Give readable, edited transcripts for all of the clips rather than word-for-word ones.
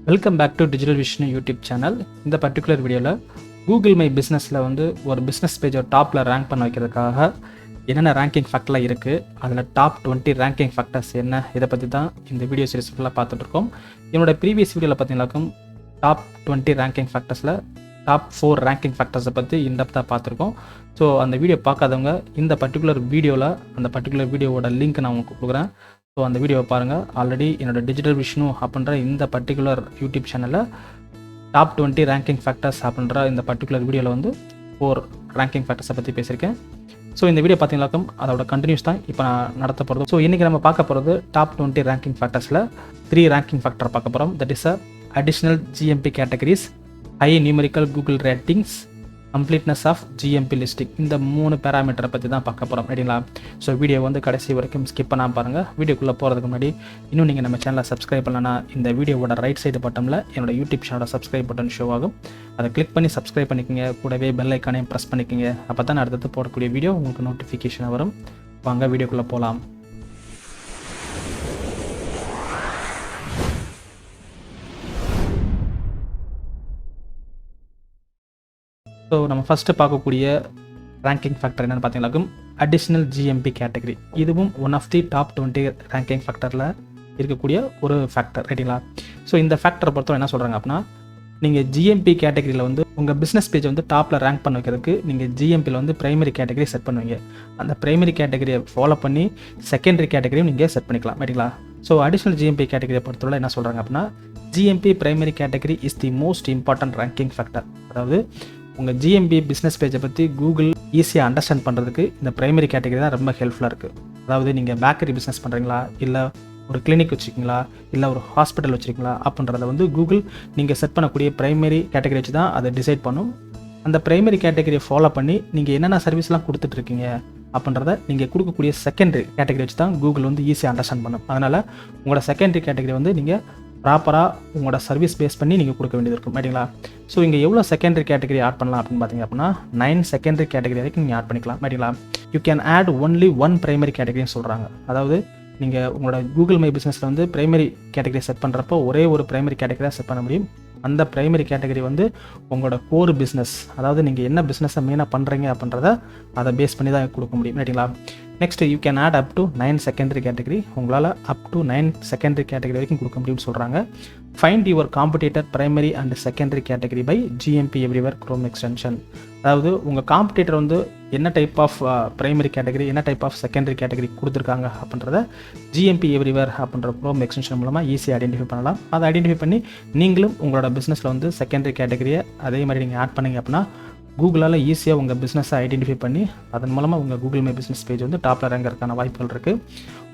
Welcome back to digital Vishnu YouTube channel. இந்த particular வீடியோவில் Google my பிஸ்னஸில் வந்து ஒரு பிஸ்னஸ் பேஜை டாப்பில் ரேங்க் பண்ண வைக்கிறதுக்காக என்னென்ன ரேங்கிங் ஃபேக்டர்லாம் இருக்குது, அதில் டாப் 20 ரேங்கிங் ஃபேக்டர்ஸ் என்ன, இதை பற்றி தான் இந்த வீடியோ சீரிஸ் ஃபுல்லாக பார்த்துட்ருக்கோம். என்னோட ப்ரீவியஸ் வீடியோவில் பார்த்தீங்கன்னாக்கும் டாப் 20 ரேங்கிங் ஃபேக்டர்ஸில் டாப் 4 ரேங்கிங் ஃபேக்டர்ஸை பற்றி இன்டெப்த்தாக பார்த்துருக்கோம். ஸோ அந்த வீடியோ பார்க்காதவங்க இந்த பர்டிகுலர் வீடியோவில் அந்த பர்டிகுலர் வீடியோவோட லிங்க் நான் உங்களுக்கு கொடுக்குறேன். ஸோ அந்த வீடியோவை பாருங்கள். ஆல்ரெடி என்னோடய டிஜிட்டல் விஷ்ணு அப்படின்ற இந்த பர்டிகுலர் யூடியூப் சேனலில் டாப் 20 ரேங்கிங் ஃபேக்டர்ஸ் அப்படின்ற இந்த பர்டிகுலர் வீடியோவில் வந்து 4 ரேங்கிங் ஃபேக்டர்ஸை பற்றி பேசியிருக்கேன். ஸோ இந்த வீடியோ பார்த்தீங்கன்னாக்கும் அதோட கண்டினியூஸ் தான் இப்போ நான் நடத்த போகிறது. ஸோ இன்றைக்கி நம்ம பார்க்க போகிறது டாப் 20 ரேங்கிங் ஃபேக்டர்ஸில் 3 ரேங்கிங் ஃபேக்டர் பார்க்க போகிறோம். That is additional GMP categories, high numerical Google ratings, completeness of GMP listing. இந்த 3 பேராமீட்டரை பற்றி தான் பார்க்க போகிறோம். ரைட்டுங்களா? ஸோ வீடியோ வந்து கடைசி வரைக்கும் ஸ்கிப் பண்ணாமல் பாருங்கள். வீடியோக்குள்ளே போகிறதுக்கு முன்னாடி இன்னும் நீங்கள் நம்ம சேனலை சப்ஸ்கிரைப் பண்ணலன்னா இந்த வீடியோவோட ரைட் சைடு பட்டனில் என்னோட யூடியூப் சேனலோட சப்ஸ்கிரைப் பட்டன் ஷோ ஆகும். அதை கிளிக் பண்ணி சப்ஸ்கிரைப் பண்ணிக்கோங்க. கூடவே பெல் ஐக்கானையும் ப்ரெஸ் பண்ணிக்கோங்க. அப்போ தான் அடுத்தது போடக்கூடிய வீடியோ உங்களுக்கு நோட்டிஃபிகேஷன் வரும். வாங்க வீடியோக்குள்ளே போகலாம். ஸோ நம்ம ஃபஸ்ட்டு பார்க்கக்கூடிய ரேங்கிங் ஃபேக்டர் என்னென்னு பார்த்தீங்கன்னாக்கும் அடிஷ்னல் GMP கேட்டகரி. இதுவும் one of the top 20 ranking ஃபேக்டரில் இருக்கக்கூடிய ஒரு ஃபேக்டர். ரைட்டுங்களா? ஸோ இந்த ஃபேக்டரை பொறுத்தவரை என்ன சொல்கிறாங்க அப்படின்னா, நீங்கள் GMP கேட்டகரியில் வந்து உங்கள் பிஸ்னஸ் பேஜை வந்து டாப்பில் ரேங்க் பண்ண வைக்கிறதுக்கு நீங்கள் GMPயில் வந்து ப்ரைமரி கேட்டகரி செட் பண்ணுவீங்க. அந்த ப்ரைமரி கேட்டகரியை ஃபாலோ பண்ணி செகண்டரி கேட்டகரியும் நீங்கள் செட் பண்ணிக்கலாம். ரைட்டுங்களா? ஸோ அடிஷ்னல் GMP கேட்டகரியை பொறுத்தவரை என்ன சொல்கிறாங்க அப்படின்னா, GMP primary category is the most important ranking factor. அதாவது உங்கள் GMB பிஸ்னஸ் பேஜை பற்றி கூகுள் ஈஸியாக அண்டர்ஸ்டாண்ட் பண்ணுறதுக்கு இந்த ப்ரைமரி கேட்டகரி தான் ரொம்ப ஹெல்ப்ஃபுல்லாக இருக்குது. அதாவது நீங்கள் பேக்கரி பிஸ்னஸ் பண்ணுறீங்களா, இல்லை ஒரு கிளினிக் வச்சுருக்கீங்களா, இல்லை ஒரு ஹாஸ்பிட்டல் வச்சுருக்கீங்களா அப்படின்றத வந்து கூகுள் நீங்கள் செட் பண்ணக்கூடிய ப்ரைமரி கேட்டகரி வச்சு தான் அதை டிசைட் பண்ணும். அந்த ப்ரைமரி கேட்டகரியை ஃபாலோ பண்ணி நீங்கள் என்னென்ன சர்வீஸ்லாம் கொடுத்துட்ருக்கீங்க அப்படின்றத நீங்கள் கொடுக்கக்கூடிய செகண்டரி கேட்டகரி வச்சு தான் கூகுள் வந்து ஈஸியாக அண்டர்ஸ்டாண்ட் பண்ணும். அதனால் உங்களோட செகண்டரி கேட்டகரி வந்து நீங்கள் ப்ராப்பராக உங்களோட சர்வீஸ் பேஸ் பண்ணி நீங்கள் கொடுக்க வேண்டியது இருக்கும். ரைட்டுங்களா? ஸோ இங்கே எவ்வளோ செகண்டரி கேட்டகரி ஆட் பண்ணலாம் அப்படின்னு பார்த்தீங்க அப்படின்னா 9 செகண்டரி கேட்டகரி வரைக்கும் நீங்கள் ஆட் பண்ணிக்கலாம். ரைட்டுங்களா? You can add only 1 primary கேட்டகரின்னு சொல்கிறாங்க. அதாவது நீங்கள் உங்களோட கூகுள் மை பிஸ்னஸில் வந்து ப்ரைமரி கேட்டகரி செட் பண்ணுறப்போ ஒரே ஒரு ப்ரைமரி கேட்டகரி தான் செட் பண்ண முடியும். அந்த ப்ரைமரி கேட்டகரி வந்து உங்களோட கோர் பிஸ்னஸ், அதாவது நீங்கள் என்ன பிஸ்னஸை மெயினாக பண்ணுறீங்க அப்படின்றத அதை பேஸ் பண்ணி தான் கொடுக்க முடியும். ரைட்டுங்களா? Next you can add up to 9 secondary category. உங்களால் அப் டு 9 செகண்டரி கேட்டகரி வரைக்கும் கொடுக்க முடியும்னு சொல்கிறாங்க. Find your competitor primary and secondary category by GMP everywhere chrome extension. அதாவது உங்கள் காம்படிட்டர் வந்து என்ன டைப் ஆஃப் பிரைமரி கேட்டகரி, என்ன டைப் ஆஃப் செகண்டரி கேட்டகரி கொடுத்துருக்காங்க அப்படின்றத GMP எவ்ரிவேர் அப்படின்ற குரோம் எக்ஸ்டென்ஷன் மூலமாக ஈஸியாக ஐடென்டிஃபை பண்ணலாம். அதை ஐடென்டிஃபை பண்ணி நீங்களும் உங்களோட பிஸ்னஸில் வந்து செகண்டரி கேட்டகரியை அதே மாதிரி நீங்கள் ஆட் பண்ணிங்க அப்படின்னா கூகுளால் ஈஸியாக உங்கள் பிஸ்னஸை ஐடென்டிஃபை பண்ணி அதன் மூலமாக உங்கள் கூகுள் மை பிஸ்னஸ் பேஜ் வந்து டாப்பில் ரேங்கிறதுக்கான வாய்ப்புகள் இருக்குது.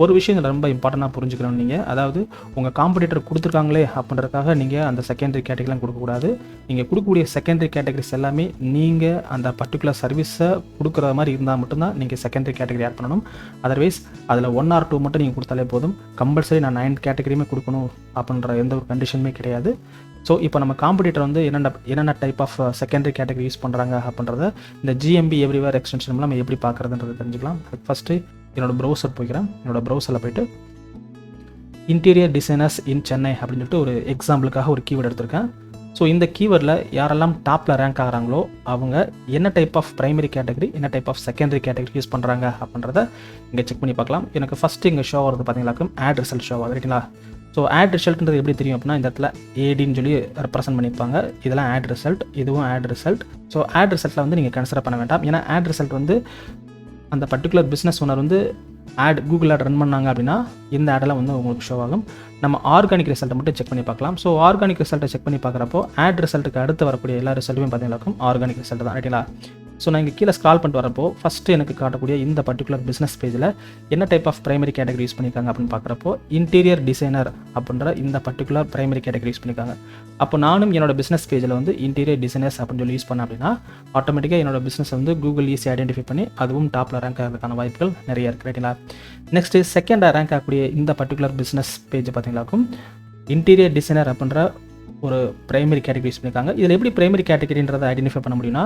ஒரு விஷயம் இதில் ரொம்ப இம்பார்ட்டண்ட்டாக புரிஞ்சுக்கணும். நீங்கள் அதாவது உங்கள் காம்படிட்டர் கொடுத்துருக்காங்களே அப்படின்றதுக்காக நீங்கள் அந்த செகண்டரி கேட்டகரிலாம் கொடுக்கக்கூடாது. நீங்கள் கொடுக்கக்கூடிய செகண்டரி கேட்டகரிஸ் எல்லாமே நீங்கள் அந்த பர்டிகுலர் சர்வீஸை கொடுக்குற மாதிரி இருந்தால் மட்டும்தான் நீங்கள் செகண்டரி கேட்டகரி ஆட் பண்ணணும். அதர்வைஸ் அதில் 1 or 2 மட்டும் நீங்கள் கொடுத்தாலே போதும். கம்பல்சரி நான் 9 கேட்டகரியுமே கொடுக்கணும் அப்படின்ற எந்த ஒரு கண்டிஷனுமே கிடையாது. ஸோ இப்போ நம்ம காம்படிட்டர் வந்து என்னென்ன type of secondary category use பண்ணுறாங்க அப்படின்றத இந்த GMB எவ்ரிவேர் எக்ஸ்டென்ஷன் மூலம் நம்ம எப்படி பார்க்குறதுன்றது தெரிஞ்சுக்கலாம். அதுக்கு ஃபஸ்ட்டு என்னோடய ப்ரௌசர் போய்க்கிறேன். என்னோடய ப்ரௌசரில் போய்ட்டு இன்டீரியர் டிசைனர்ஸ் இன் சென்னை அப்படின்னு சொல்லிட்டு ஒரு எக்ஸாம்பிளுக்காக ஒரு கீவேர்டு எடுத்திருக்கேன். ஸோ இந்த கீவேர்டில் யாரெல்லாம் டாப்பில் ரேங்க் ஆகிறாங்களோ அவங்க என்ன டைப் ஆஃப் ப்ரைமரி கேட்டகரி, என்ன type of secondary category use பண்ணுறாங்க அப்படின்றத இங்கே செக் பண்ணி பார்க்கலாம். எனக்கு ஃபஸ்ட்டு இங்கே ஷோ ஆகிறது பார்த்தீங்கன்னாக்கும் ஆட் ரிசல்ட் ஷோ ஆகுது. ரைட்டுங்களா? ஸோ ஆட் ரிசல்ட்ன்றது எப்படி தெரியும் அப்படின்னா, இந்த இடத்துல ஏடின்னு சொல்லி ரெப்ரசென்ட் பண்ணியிருப்பாங்க. இதெல்லாம் ஆட் ரிசல்ட், இதுவும் ஆட் ரிசல்ட். ஸோ ஆட் ரிசல்ட்டில் வந்து நீங்கள் கன்சிடர் பண்ண வேண்டாம். ஏன்னா ஆட் ரிசல்ட் வந்து அந்த பர்டிகுலர் பிஸ்னஸ் ஓனர் வந்து கூகுள் ஆட் ரன் பண்ணாங்க அப்படின்னா இந்த ஆடெல்லாம் வந்து உங்களுக்கு ஷோ ஆகும். நம்ம ஆர்கானிக் ரிசல்ட்டை மட்டும் செக் பண்ணி பார்க்கலாம். ஸோ ஆர்கானிக் ரிசல்ட்டை செக் பண்ணி பார்க்குறப்போ ஆட் ரிசல்ட்டுக்கு அடுத்து வரக்கூடிய எல்லா ரிசல்ட்டுமே பார்த்தீங்கன்னா ஆர்கானிக் ரிசல்ட் தான். ரைட்டுங்களா? ஸோ நான் இங்கே கீழே ஸ்க்ரால் பண்ணிட்டு வரப்போ ஃபஸ்ட்டு எனக்கு காட்டக்கூடிய இந்த பர்டிகுலர் பிஸ்னஸ் பேஜில் என்ன type of primary category use பண்ணியிருக்காங்க அப்படின்னு பார்க்குறப்போ இன்டீரியர் டிசைனர் அப்படின்ற இந்த பர்டிகுலர் ப்ரைமரி கேட்டகரி யூஸ் பண்ணியிருக்காங்க. அப்போ நானும் என்னோட பிஸ்னஸ் பேஜில் வந்து இன்டீரியர் டிசைனர்ஸ் அப்படின்னு சொல்லி யூஸ் பண்ணேன் அப்படின்னா ஆட்டோமேட்டிக்காக என்னோட பிஸ்னஸ் வந்து கூகுள் ஈஸியாக ஐடென்டிஃபை பண்ணி அதுவும் டாப்பில் ரேங்க் ஆகிறதுக்கான வாய்ப்புகள் நிறைய இருக்குது. ரைட்டுங்களா? நெக்ஸ்ட்டு செகண்டாக ரேங்க் ஆகக்கூடிய இந்த பர்டிகுலர் பிஸ்னஸ் பேஜ் பார்த்தீங்கன்னாக்கும் இன்டீரியர் டிசைனர் அப்படின்ற ஒரு ப்ரைமரி கேட்டகரி யூஸ் பண்ணியிருக்காங்க. இதில் எப்படி ப்ரைமரி கேட்டகரின்றதை ஐடென்டிஃபை பண்ண முடியும்னா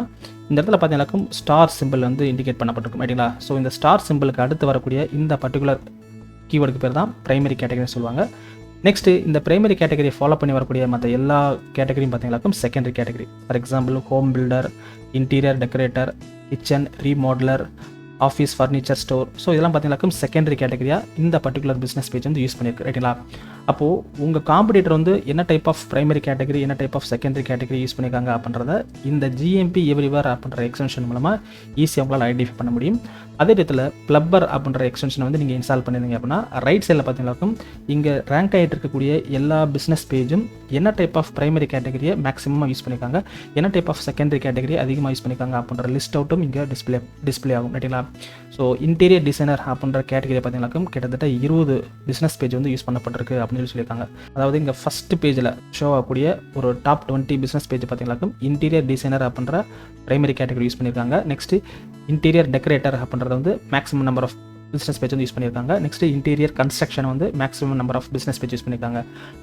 இந்த இடத்துல பார்த்தீங்கன்னாக்கும் ஸ்டார் சிம்பிள் வந்து இண்டிகேட் பண்ணப்பட்டிருக்கும். ரைட்டுங்களா? ஸோ இந்த ஸ்டார் சிம்பிளுக்கு அடுத்து வரக்கூடிய இந்த பர்டிகுலர் கீவேர்டுக்கு பேர் தான் ப்ரைமரி கேட்டகரின்னு சொல்லுவாங்க. நெக்ஸ்ட்டு இந்த பிரைமரி கேட்டகரியை ஃபாலோ பண்ணி வரக்கூடிய மற்ற எல்லா கேட்டகரியும் பார்த்தீங்கன்னாக்கும் secondary category. For example home builder, interior decorator, kitchen remodeller, office furniture store. So இதெல்லாம் பார்த்தீங்கன்னாக்கும் செகண்டரி கேட்டகரியாக இந்த பர்டிகுலர் பிஸ்னஸ் பேஜ் வந்து யூஸ் பண்ணியிருக்கு, ரைட்டுங்களா? அப்போது உங்கள் காம்படிட்டர் வந்து என்ன டைப் ஆஃப் பிரைமரி கேட்டகரி, என்ன type of secondary category use பண்ணியிருக்காங்க அப்படின்றத இந்த ஜிஎம்பி எவ்ரிவேர் அப்படின்ற எக்ஸ்டென்ஷன் மூலமாக ஈஸியாக உங்களால் ஐடென்டிஃபை பண்ண முடியும். அதே இடத்துல ப்ளப்பர் அப்படின்ற எக்ஸ்டென்ஷனை வந்து நீங்கள் இன்ஸ்டால் பண்ணியிருந்தீங்க அப்படின்னா ரைட் சைடில் பார்த்தீங்கன்னாக்கும் இங்கே ரேங்க் ஆகிட்டு இருக்கக்கூடிய எல்லா பிஸ்னஸ் பேஜும் என்ன டைப் ஆஃப் பிரைமரி கேட்டகரியை மேக்ஸிமமாக யூஸ் பண்ணியிருக்காங்க, என்ன டைப் ஆஃப் செகண்டரி கேட்டகரி அதிகமாக யூஸ் பண்ணியிருக்காங்க அப்படின்ற லிஸ்ட் அவுட்டும் இங்கே டிஸ்பிளே ஆகும், ரைட்டுங்களா? ஸோ இன்டீரியர் டிசைனர் அப்படின்ற கேட்டகரி பார்த்தீங்கன்னாக்கும் கிட்டத்தட்ட 20 பிஸ்னஸ் பேஜ் வந்து யூஸ் பண்ணப்பட்டிருக்கு அப்படின்னு சொல்லியிருக்காங்க. அதாவது இங்கே ஃபஸ்ட் பேஜில் ஷோ ஆகக்கூடிய ஒரு டாப் 20 பிஸ்னஸ் பேஜ் பார்த்தீங்கன்னாக்கும் இன்டீரியர் டிசைனர் அப்படின்ற பிரைமரி கேட்டகரி யூஸ் பண்ணியிருக்காங்க. நெக்ஸ்ட்டு இன்டீரியர் டெக்கரேட்டர் அப்படின்றது வந்து maximum number of business page வந்து யூஸ் பண்ணியிருக்காங்க. நெக்ஸ்ட்டு இன்டீரியர் கன்ஸ்ட்ரக்ஷன் வந்து maximum number of business page use பண்ணியிருக்காங்க.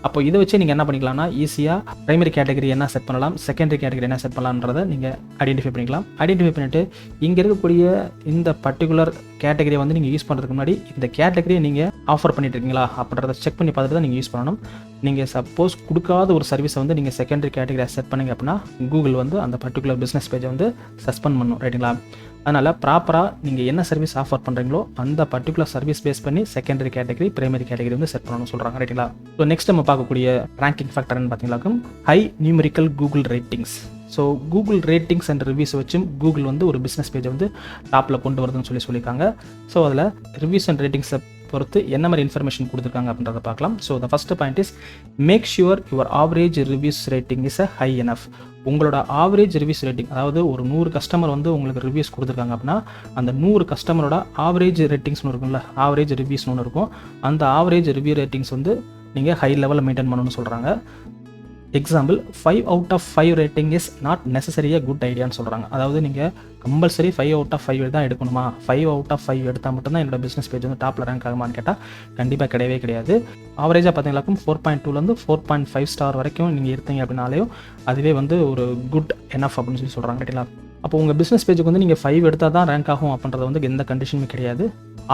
அப்போ இதை வச்சு நீங்கள் என்ன பண்ணிக்கலாம்னா ஈஸியாக பிரைமரி கேட்டகரி என்ன செட் பண்ணலாம், செகண்டரி கேட்டகரி என்ன செட் பண்ணலாம்ன்றதை நீங்கள் ஐடென்டிஃபை பண்ணிக்கலாம். ஐடென்டிஃபை பண்ணிவிட்டு இங்கே இருக்கக்கூடிய இந்த பர்டிகுலர் கேட்டகரியை வந்து நீங்கள் யூஸ் பண்ணுறதுக்கு முன்னாடி இந்த கேட்டகரியை நீங்கள் ஆஃபர் பண்ணிட்டு இருக்கீங்களா அப்படின்றத செக் பண்ணி பார்த்துட்டு தான் நீங்கள் யூஸ் பண்ணணும். நீங்கள் சப்போஸ் கொடுக்காத ஒரு சர்வீஸை வந்து நீங்கள் செகண்டரி கேட்டகரியை செட் பண்ணிங்க அப்படின்னா கூகுள் வந்து அந்த பர்டிகுலர் பிஸ்னஸ் பேஜை வந்து சஸ்பெண்ட் பண்ணணும், ரைட்டுங்களா? அதனால் ப்ராப்பராக நீங்கள் என்ன சர்வீஸ் ஆஃபர் பண்ணுறீங்களோ அந்த பர்டிகுலர் சர்வீஸ் பேஸ் பண்ணி செகண்டரி கேட்டகரி பிரைமரி கேட்டகரி வந்து செட் பண்ணணும்னு சொல்கிறாங்க, ரைட்டுங்களா? ஸோ நெக்ஸ்ட் நம்ம பார்க்கக்கூடிய ரேங்கிங் ஃபேக்டர்னு பார்த்தீங்கன்னாக்கும் high numerical Google ratings. So Google ratings and reviews வச்சும் கூகுள் வந்து ஒரு பிஸ்னஸ் பேஜை வந்து டாப்பில் கொண்டு வருதுன்னு சொல்லியிருக்காங்க. ஸோ அதில் ரிவ்யூஸ் அண்ட் ரேட்டிங்ஸை பொறுத்து என்ன மாதிரி இன்ஃபர்மேஷன் கொடுத்துருக்காங்க அப்படின்றத பார்க்கலாம். So the first point is make sure your average reviews rating is a high enough. உங்களோட ஆவரேஜ் ரிவ்யூஸ் ரேட்டிங், அதாவது ஒரு 100 கஸ்டமர் வந்து உங்களுக்கு ரிவ்யூஸ் கொடுத்துருக்காங்க அப்படின்னா அந்த 100 கஸ்டமரோட ஆவரேஜ் ரேட்டிங்ஸ்னு இருக்கும்ல, ஆவரேஜ் ரிவ்யூஸ்னு ஒன்று இருக்கும். அந்த ஆவரேஜ் ரிவ்யூ ரேட்டிங்ஸ் வந்து நீங்கள் ஹை லெவலில் மெயின்டைன் பண்ணணும்னு சொல்கிறாங்க. Example 5 out of 5 rating is not necessary a good ஐடியான்னு சொல்கிறாங்க. அதாவது நீங்கள் கம்பல்சரி 5 out of 5 தான் எடுக்கணுமா, 5 out of 5 எடுத்தால் மட்டும்தான் என்னோட பிஸ்னஸ் பேஜ் வந்து டாப்பில் ரேங்க் ஆகுமான்னு கேட்டால் கண்டிப்பாக கிடையவே கிடையாது. ஆவரேஜாக பார்த்தீங்கன்னாக்கும் 4.2லேருந்து 4.5 ஸ்டார் வரைக்கும் நீங்கள் எடுத்தீங்க அப்படின்னாலேயும் அதுவே வந்து ஒரு குட் எனஃப் அப்படின்னு சொல்கிறாங்க, ரைட்டுங்களா? அப்போ உங்கள் பிஸ்னஸ் பேஜுக்கு வந்து நீங்கள் 5 எடுத்தால் தான் ரேங்க் ஆகும் அப்படின்றது வந்து எந்த கண்டிஷனுமே கிடையாது.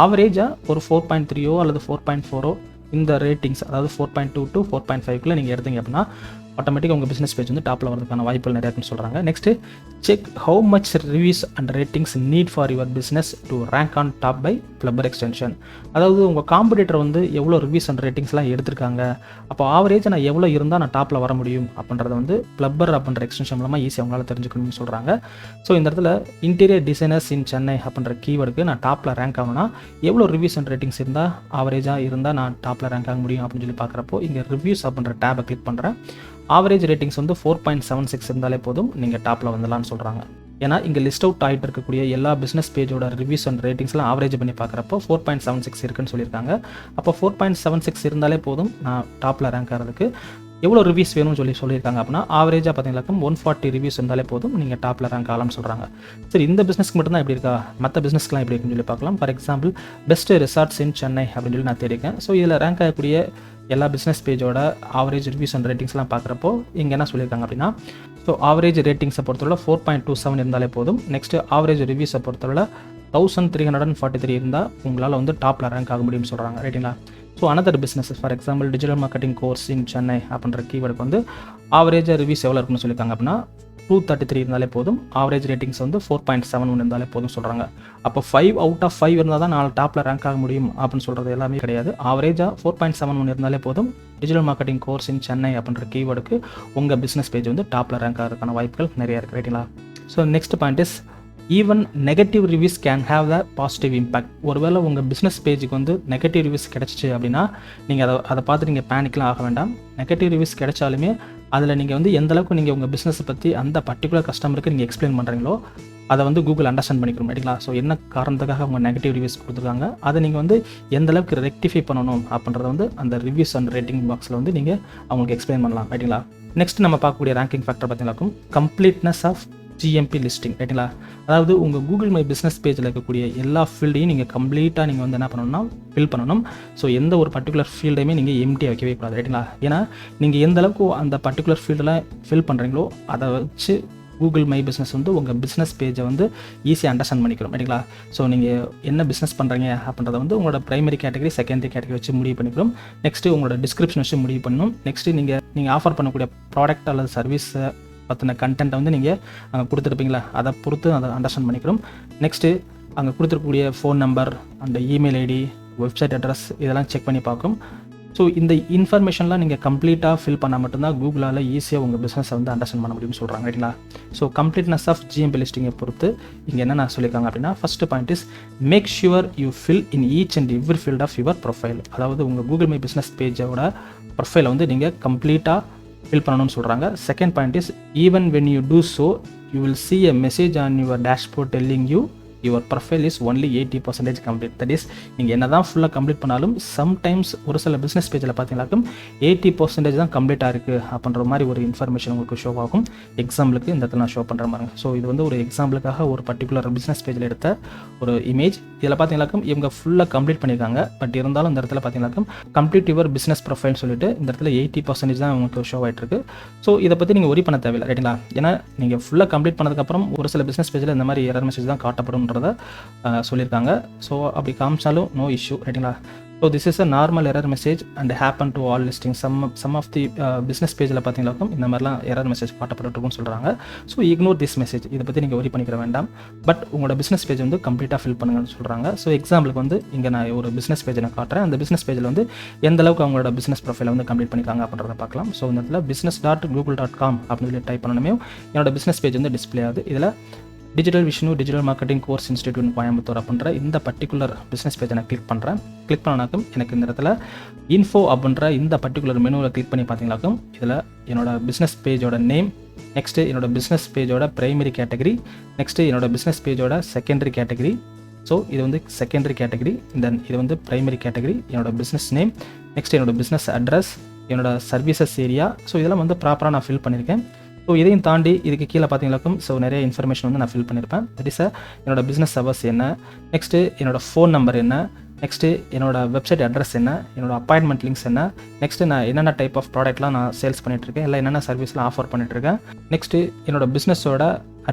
ஆவரேஜாக ஒரு 4.3 அல்லது 4.4 இந்த ரேட்டிங்ஸ், அதாவது 4.2 to 4.5 நீங்கள் எடுத்தீங்க அப்படின்னா ஆட்டோமேட்டிக்காக உங்கள் பிஸ்னஸ் பேஜ் வந்து டாப்பில் வரதுக்கான வாய்ப்புகள் நிறையா இருக்குன்னு சொல்கிறாங்க. Next check how much reviews and ratings need for your business to rank on top by Pleper extension. அதாவது உங்கள் காம்படிட்டர் வந்து எவ்வளோ ரிவ்யூஸ் அண்ட் ரேட்டிங்ஸ்லாம் எடுத்திருக்காங்க, அப்போ ஆவரேஜ் நான் எவ்வளோ இருந்தால் நான் டாப்பில் வர முடியும் அப்படின்றத வந்து ப்ளப்பர் அப்படின்ற எக்ஸ்டென்ஷன் மூலமாக ஈஸியாக அவங்களால தெரிஞ்சுக்கணும்னு சொல்கிறாங்க. ஸோ இந்த இடத்துல இன்டீரியர் டிசைனர்ஸ் இன் சென்னை அப்படின்ற கீவேர்டுக்கு நான் டாப்பில் ரேங்க் ஆகணும்னா எவ்வளோ ரிவ்யூஸ் அண்ட் ரேட்டிங்ஸ் இருந்தால் ஆவரேஜாக இருந்தால் நான் டாப்பில் ரேங்க் ஆக முடியும் அப்படின்னு சொல்லி பார்க்குறப்போ இங்கே ரிவ்யூஸ் அப்படின்ற டேபை கிளிக் பண்ணுறேன். ஆவரேஜ் ரேட்டிங்ஸ் வந்து 4.76 இருந்தாலே போதும் நீங்கள் டாப்பில் வந்துடலான்னு சொல்கிறாங்க. ஏன்னா இங்கே லிஸ்ட் அவுட் ஆகிட்டு இருக்கக்கூடிய எல்லா பிஸ்னஸ் பேஜோட ரிவ்யூஸ் அண்ட் ரேட்டிங்ஸ்லாம் ஆவரேஜ் பண்ணி பார்க்குறப்போ 4.76 இருக்குன்னு சொல்லியிருக்காங்க. அப்போ 4.76 இருந்தாலே போதும் நான் டாப்பில் ரேங்க் ஆகிறதுக்கு. எவ்வளோ ரிவ்யூஸ் வேணும்னு சொல்லியிருக்காங்க அப்படின்னா ஆவரேஜாக பார்த்தீங்கன்னாக்கும் 140 ரிவ்யூஸ் இருந்தாலே போதும் நீங்கள் டாப்பில் ரேங்க் ஆகலாம்னு சொல்கிறாங்க. சரி, இந்த பிஸ்னஸ்க்கு மட்டும் தான் எப்படி இருக்கா, மற்ற பிஸ்னஸ்க்குலாம் எப்படி இருக்குன்னு சொல்லி பார்க்கலாம். ஃபார் எக்ஸாம்பிள் பெஸ்ட் ரிசார்ட்ஸ் இன் சென்னை அப்படின்னு சொல்லி நான் தேடிக்கேன். ஸோ இதில் ரேங்க் ஆகக்கூடிய எல்லா பிஸ்னஸ் பேஜோட ஆவரேஜ் ரிவ்யூஸ் அண்ட் ரேட்டிங்ஸ்லாம் பார்க்குறப்போ இங்கே என்ன சொல்லியிருக்காங்க அப்படின்னா, ஸோ ஆவரேஜ் ரேட்டிங்ஸை பொறுத்தவரை 4.27 இருந்தாலே போதும். நெக்ஸ்ட்டு ஆவரேஜ் ரிவ்யூஸை பொறுத்தவரை 1343 இருந்தால் உங்களால் வந்து டாப்பில் ரேங்க் ஆக முடியும்னு சொல்கிறாங்க, ரைட்டுங்களா? So another business for example digital marketing course இன் சென்னை அப்படின்ற கீவேர்டுக்கு வந்து ஆவரேஜாக ரிவ்யூஸ் எவ்வளோ இருக்குன்னு சொல்லியிருக்காங்க அப்படின்னா 233 இருந்தாலே போதும். ஆவரேஜ் ரேட்டிங்ஸ் வந்து 4.71 இருந்தாலே போதும் சொல்கிறாங்க. அப்போ 5 out of 5 இருந்தால் தான் நான் டாப்பில் ரேங்க் ஆக முடியும் அப்படின்னு சொல்கிறது எல்லாமே கிடையாது. ஆவரேஜாக 4.71 இருந்தாலே போதும். டிஜிட்டல் மார்க்கெட்டிங் கோர்ஸ் இன் சென்னை அப்படின்ற கீவேர்டுக்கு உங்கள் பிஸ்னஸ் பேஜ் வந்து டாப்பில் ரேங்க் ஆகிறதுக்கான வாய்ப்புகள் நிறையா இருக்குது, ரைட்டுங்களா? So next point is even negative reviews can have the positive impact. ஒருவேளை உங்கள் பிஸ்னஸ் பேஜுக்கு வந்து நெகட்டிவ் ரிவ்யூஸ் கிடச்சிச்சு அப்படின்னா நீங்கள் அதை பார்த்து நீங்கள் பேனிக்லாம் ஆக வேண்டாம். நெகட்டிவ் ரிவ்யூஸ் கிடைச்சாலுமே அதில் நீங்கள் வந்து எந்தளவுக்கு நீங்கள் உங்கள் பிஸ்னஸை பற்றி அந்த பர்டிகுலர் கஸ்டமருக்கு நீங்கள் எக்ஸ்பிளைன் பண்ணுறீங்களோ அதை வந்து கூகுள் அண்டர்ஸ்டாண்ட் பண்ணிக்கணும், ரைட்டுங்களா? ஸோ என்ன காரணத்துக்காக அவங்க நெகட்டிவ் ரிவ்யூஸ் கொடுத்துருக்காங்க அதை நீங்கள் வந்து எந்த அளவுக்கு ரெக்டிஃபை பண்ணணும் அப்படின்றத வந்து அந்த ரிவ்யூஸ் அண்ட் ரேட்டிங் பாக்ஸில் வந்து நீங்கள் அவங்களுக்கு எக்ஸ்பிளைன் பண்ணலாம், ரைட்டுங்களா? நெக்ஸ்ட் நம்ம பார்க்கக்கூடிய ரேங்கிங் ஃபேக்டர் பார்த்தீங்கன்னாக்கும் கம்ப்ளீட்னஸ் ஆஃப் GMP லிஸ்டிங், ரைட்டுங்களா? அதாவது உங்கள் கூகுள் மை பிஸ்னஸ் பேஜில் இருக்கக்கூடிய எல்லா ஃபீல்டையும் நீங்கள் கம்ப்ளீட்டாக நீங்கள் வந்து என்ன பண்ணணும்னா ஃபில் பண்ணணும். ஸோ எந்த ஒரு பர்டிகுலர் ஃபீல்டையுமே நீங்கள் எம்டியாக வைக்கவே கூடாது, ரைட்டுங்களா? ஏன்னா நீங்கள் எந்த அளவுக்கு அந்த பர்டிகுலர் ஃபீல்டில் ஃபில் பண்ணுறீங்களோ அதை வச்சு கூகுள் மை பிஸ்னஸ் வந்து உங்கள் பிஸ்னஸ் பேஜை வந்து ஈஸியாக அண்டர்ஸ்டாண்ட் பண்ணிக்கிறோம் ரைட்டுங்களா. ஸோ நீங்கள் என்ன பிஸ்னஸ் பண்ணுறீங்க அப்படின்றத வந்து உங்களோட பிரைமரி கேட்டகரி செகண்டரி கேட்டகரி வச்சு முடிவு பண்ணிக்கிறோம். நெக்ஸ்ட்டு உங்களோட டிஸ்கிரிப்ஷன் வச்சு முடிவு பண்ணணும். நெக்ஸ்ட்டு நீங்கள் ஆஃபர் பண்ணக்கூடிய ப்ராடக்ட் அல்லது சர்வீஸை பற்றின கண்டென்ட்டை வந்து நீங்கள் அங்கே கொடுத்துருப்பீங்களா, அதை பொறுத்து அதை அண்டர்ஸ்டாண்ட் பண்ணிக்கிறோம். நெக்ஸ்ட்டு அங்கே கொடுத்துருக்கக்கூடிய ஃபோன் நம்பர், அந்த இமெயில் ஐடி, வெப்சைட் அட்ரஸ் இதெல்லாம் செக் பண்ணி பார்க்கும். ஸோ இந்த இன்ஃபர்மேஷன்லாம் நீங்கள் கம்ப்ளீட்டாக ஃபில் பண்ணால் மட்டும்தான் கூகுளால் ஈஸியாக உங்கள் பிஸ்னஸை வந்து அண்டர்ஸ்டாண்ட் பண்ண முடியும்னு சொல்கிறாங்க ரைட்டுங்களா. ஸோ கம்ப்ளீட்னஸ் ஆஃப் GMB லிஸ்டிங்கை பொறுத்து இங்கே என்ன சொல்லியிருக்காங்க அப்படின்னா, first point is make sure you fill in each and every field of your profile. அதாவது உங்கள் கூகுள் மை பிஸ்னஸ் பேஜோட ப்ரொஃபைலை வந்து நீங்கள் கம்ப்ளீட்டாக ஃபில் பண்ணணும்னு சொல்கிறாங்க. Second point is even when you do so you will see a message on your dashboard telling you your profile is only 80% complete. That is நீங்கள் என்ன தான் ஃபுல்லாக கம்ப்ளீட் பண்ணாலும் சம்டைம்ஸ் ஒரு சில பிஸ்னஸ் பேஜில் பார்த்தீங்கன்னாக்கும் 80% தான் கம்ப்ளீட்டாக இருக்குது அப்படின்ற மாதிரி ஒரு இன்ஃபர்மேஷன் உங்களுக்கு ஷோ ஆகும். எக்ஸாம்பிளுக்கு இந்த இடத்துல நான் ஷோ பண்ணுற மாதிரி. ஸோ இது வந்து ஒரு எக்ஸாம்பிளுக்காக ஒரு பர்டிகுலர் பிஸ்னஸ் பேஜில் எடுத்த ஒரு இமேஜ். இதில் பார்த்தீங்கன்னாக்கும் இவங்க ஃபுல்லாக கம்ப்ளீட் பண்ணியிருக்காங்க. பட் இருந்தாலும் இந்த இடத்துல பார்த்தீங்கன்னாக்கும் கம்ப்ளீட் யுவர் பிஸ்னஸ் ப்ரொஃபைல் சொல்லிட்டு இந்த இடத்துல 80% தான் உங்களுக்கு ஷோ ஆகிட்டு இருக்கு. ஸோ இதை பற்றி நீங்கள் ஒரி பண்ண தேவையில்லை ரைட்டுங்களா. ஏன்னா நீங்கள் ஃபுல்லாக கம்ப்ளீட் பண்ணதுக்கப்புறம் ஒரு சில பிஸ்னஸ் பேஜில் இந்த மாதிரி எரர் மெசேஜ் தான் காட்டப்படும் சொல்லியிருக்காங்க. ஸோ அப்படி காமிச்சாலும் நோ இஷ்யூ ரைட்டுங்களா. So this is a normal error message and happen to all listing. Some of the business பேஜில் பார்த்தீங்கன்னாக்கும் இந்த மாதிரிலாம் எரர் மெசேஜ் காட்டப்பட்டுருக்குன்னு சொல்கிறாங்க. So ignore this message. இதை பற்றி நீங்கள் ஒரி பண்ணிக்கிற வேண்டாம். பட் உங்களோட பிஸ்னஸ் பேஜ் வந்து கம்ப்ளீட்டாக ஃபில் பண்ணுங்கன்னு சொல்கிறாங்க. ஸோ எக்ஸாம்பிளுக்கு வந்து இங்கே நான் ஒரு பிஸ்னஸ் பேஜை நான் காட்டுறேன். அந்த பிஸ்னஸ் பேஜில் வந்து எந்த அளவுக்கு அவங்களோட பிஸ்னஸ் ப்ரொஃபைலை வந்து கம்ப்ளீட் பண்ணிக்காங்க அப்படின்றத பார்க்கலாம். ஸோ இந்த இடத்துல business.google.com அப்படின்னு சொல்லி டைப் பண்ணணுமே என்னோட பிஸ்னஸ் பேஜ் வந்து டிஸ்பிளே ஆகுது. இதில் digital Vishnu digital marketing course institute Coimbatore அப்படின்ற இந்த பர்டிகுலர் பிஸ்னஸ் பேஜை நான் கிளிக் பண்ணுறேன். கிளிக் பண்ணனாக்கும் எனக்கு இந்த இடத்துல இன்ஃபோ அப்படின்ற இந்த பர்டிகுலர் மெனுவில் கிளிக் பண்ணி பார்த்தீங்கன்னாக்கும் இதில் என்னோட பிஸ்னஸ் பேஜோட நேம், நெக்ஸ்ட்டு என்னோட பிஸ்னஸ் பேஜோட பிரைமரி கேட்டகரி, நெக்ஸ்ட்டு என்னோட பிஸ்னஸ் பேஜோட செகண்டரி கேட்டகரி. ஸோ இது வந்து செகண்டரி கேட்டகரி, தென் இது வந்து பிரைமரி கேட்டகரி, என்னோட பிஸ்னஸ் நேம், நெக்ஸ்ட் என்னோட பிஸ்னஸ் அட்ரஸ், என்னோட சர்வீசஸ் ஏரியா. ஸோ இதெல்லாம் வந்து ப்ராப்பராக நான் ஃபில் பண்ணியிருக்கேன். ஸோ இதையும் தாண்டி இதுக்கு கீழே பார்த்தீங்கன்னாக்கும் ஸோ நிறைய இன்ஃபர்மேஷன் வந்து நான் ஃபில் பண்ணியிருப்பேன். தட் இஸ் என்னோட பிஸ்னஸ் ஹவர்ஸ் என்ன, நெக்ஸ்ட்டு என்னோட ஃபோன் நம்பர் என்ன, நெக்ஸ்ட்டு என்னோட வெப்சைட் அட்ரஸ் என்ன, என்னோட அப்பாயின்மெண்ட் லிங்க்ஸ் என்ன, நெக்ஸ்ட்டு நான் என்னென்ன டைப் ஆஃப் ப்ராடக்ட்லாம் நான் சேல்ஸ் பண்ணிட்டுருக்கேன், இல்லை என்னென்ன சர்வீஸ்லாம் ஆஃபர் பண்ணிட்டுருக்கேன், நெக்ஸ்ட்டு என்னோட பிஸ்னஸோட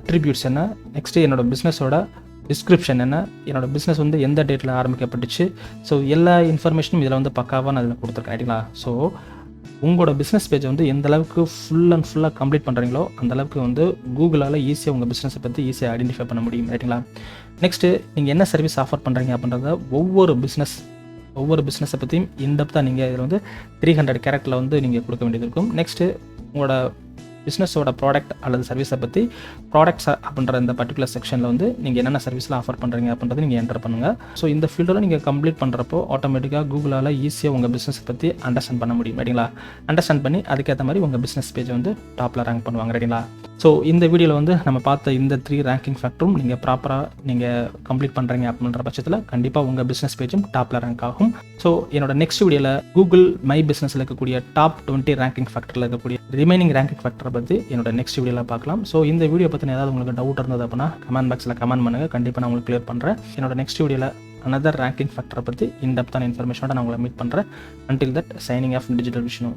அட்ரிபியூட்ஸ் என்ன, நெக்ஸ்ட்டு என்னோட பிஸ்னஸோட டிஸ்கிரிப்ஷன் என்ன, என்னோட பிஸ்னஸ் வந்து எந்த டேட்டில் ஆரம்பிக்கப்பட்டுச்சு. ஸோ எல்லா இன்ஃபர்மேஷனும் இதில் வந்து பக்காவாக நான் இதில் கொடுத்துருக்கேன் ரைட்டுங்களா. ஸோ உங்களோட பிஸ்னஸ் பேஜை வந்து எந்த அளவுக்கு ஃபுல் அண்ட் ஃபுல்லாக கம்ப்ளீட் பண்ணுறீங்களோ அந்த அளவுக்கு வந்து கூகுளால் ஈஸியாக உங்கள் பிஸ்னஸை பற்றி ஈஸியாக ஐடென்டிஃபை பண்ண முடியும் ரைட்டுங்களா. நெக்ஸ்ட்டு நீங்கள் என்ன சர்வீஸ் ஆஃபர் பண்ணுறீங்க அப்படின்றத ஒவ்வொரு பிஸ்னஸை பற்றியும் இன்டெப்த்தாக நீங்கள் இதில் வந்து 300 கேரக்டரில் வந்து நீங்கள் கொடுக்க வேண்டியது இருக்கும். நெக்ஸ்ட்டு உங்களோட பிஸ்னஸோட ப்ராடக்ட் அல்லது சர்வீஸை பற்றி ப்ராடக்ட்ஸ் அப்படின்ற இந்த பர்டிகுலர் செக்ஷனில் வந்து நீங்கள் என்னென்ன சர்வீஸ்லாம் ஆஃபர் பண்ணுறீங்க அப்படின்றத நீங்கள் என்டர் பண்ணுங்கள். ஸோ இந்த ஃபீல்டில் நீங்கள் கம்ப்ளீட் பண்ணுறப்போ ஆட்டோமேட்டிக்காக கூகுளால் ஈஸியாக உங்கள் பிஸ்னஸை பற்றி அண்டர்ஸ்டாண்ட் பண்ண முடியும் ரைட்டுங்களா. அண்டர்ஸ்டாண்ட் பண்ணி அதுக்கேற்ற மாதிரி உங்கள் பிஸ்னஸ் பேஜை வந்து டாப்பில் ரேங்க் பண்ணுவாங்க ரைட்டுங்களா. ஸோ இந்த வீடியோவில் வந்து நம்ம பார்த்த இந்த 3 ரேங்கிங் ஃபேக்டரும் நீங்கள் ப்ராப்பராக நீங்கள் கம்ப்ளீட் பண்ணுறீங்க அப்படின்ற பட்சத்தில் கண்டிப்பாக உங்கள் பிஸ்னஸ் பேஜும் டாப்பில் ரேங்க் ஆகும். ஸோ என்னோட நெக்ஸ்ட் வீடியோவில் கூகுள் மை பிஸ்னஸில் இருக்கக்கூடிய டாப் 20 ரேங்கிங் ஃபேக்டரில் இருக்கக்கூடிய ரிமைனிங் ரேங்கிங் ஃபேக்டரை பற்றி என்னோட நெக்ஸ்ட் வீடியோவில் பார்க்கலாம். ஸோ இந்த வீடியோ பற்றின ஏதாவது உங்களுக்கு டவுட் இருந்தது அப்படின்னா கமெண்ட் பாக்ஸில் கமெண்ட் பண்ணுங்கள். கண்டிப்பாக நான் உங்களுக்கு கிளியர் பண்ணுறேன். என்னோட நெக்ஸ்ட் வீடியோவில் another ranking factor பற்றி இன்டெப்த்தான இன்ஃபர்மேஷனோட நான் உங்களை மீட் பண்ணுறேன். until that signing off digital Vishnu.